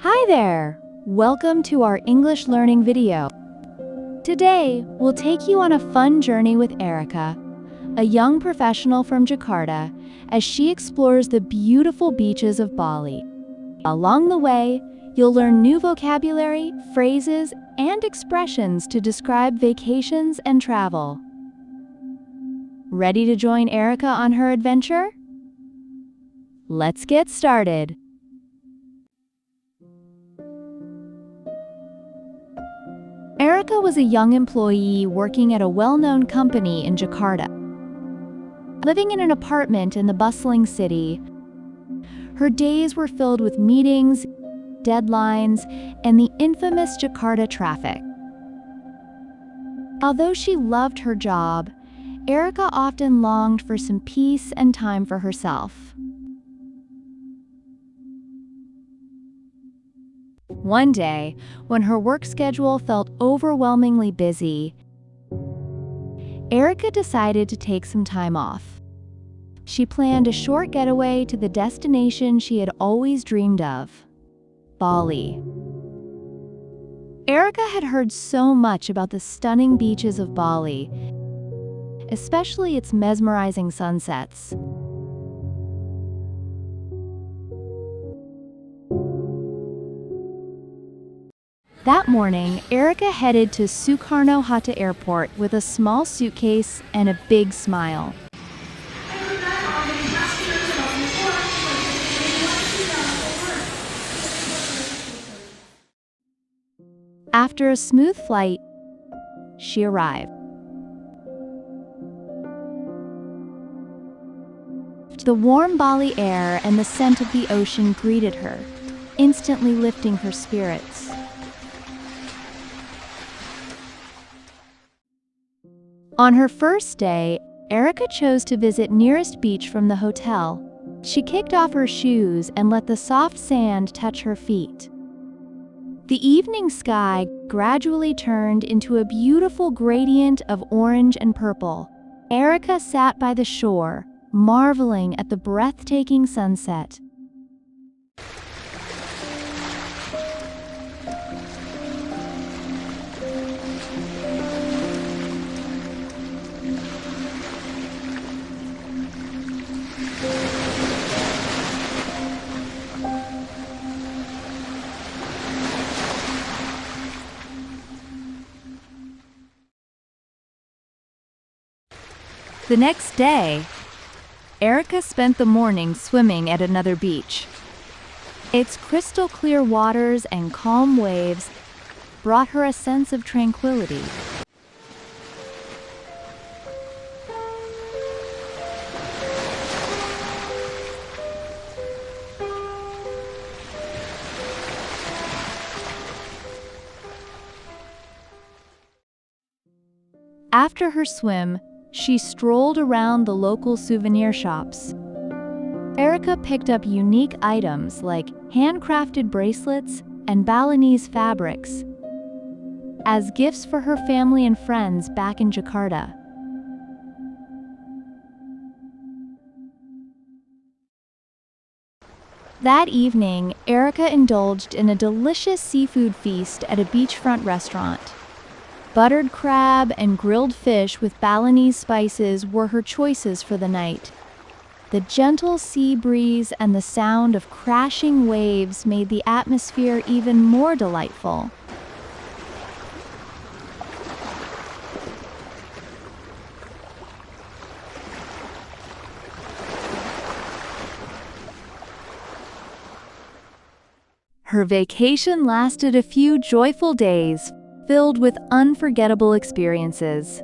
Hi there! Welcome to our English learning video. Today, we'll take you on a fun journey with Erica, a young professional from Jakarta, as she explores the beautiful beaches of Bali. Along the way, you'll learn new vocabulary, phrases, and expressions to describe vacations and travel. Ready to join Erica on her adventure? Let's get started. Erica was a young employee working at a well-known company in Jakarta. Living in an apartment in the bustling city, her days were filled with meetings, deadlines, and the infamous Jakarta traffic. Although she loved her job, Erica often longed for some peace and time for herself. One day, when her work schedule felt overwhelmingly busy, Erica decided to take some time off. She planned a short getaway to the destination she had always dreamed of, Bali. Erica had heard so much about the stunning beaches of Bali, especially its mesmerizing sunsets. That morning, Erica headed to Soekarno-Hatta Airport with a small suitcase and a big smile. After a smooth flight, she arrived. The warm Bali air and the scent of the ocean greeted her, instantly lifting her spirits. On her first day, Erica chose to visit nearest beach from the hotel. She kicked off her shoes and let the soft sand touch her feet. The evening sky gradually turned into a beautiful gradient of orange and purple. Erica sat by the shore, marveling at the breathtaking sunset. The next day, Erica spent the morning swimming at another beach. Its crystal clear waters and calm waves brought her a sense of tranquility. After her swim, she strolled around the local souvenir shops. Erica picked up unique items like handcrafted bracelets and Balinese fabrics as gifts for her family and friends back in Jakarta. That evening, Erica indulged in a delicious seafood feast at a beachfront restaurant. Buttered crab and grilled fish with Balinese spices were her choices for the night. The gentle sea breeze and the sound of crashing waves made the atmosphere even more delightful. Her vacation lasted a few joyful days, filled with unforgettable experiences.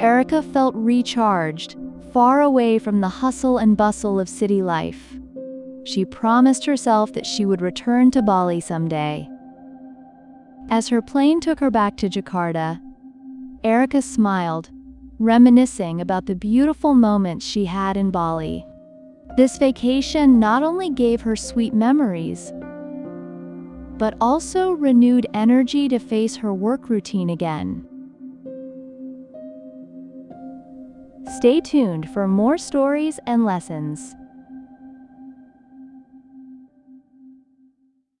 Erica felt recharged, far away from the hustle and bustle of city life. She promised herself that she would return to Bali someday. As her plane took her back to Jakarta, Erica smiled, reminiscing about the beautiful moments she had in Bali. This vacation not only gave her sweet memories, but also renewed energy to face her work routine again. Stay tuned for more stories and lessons.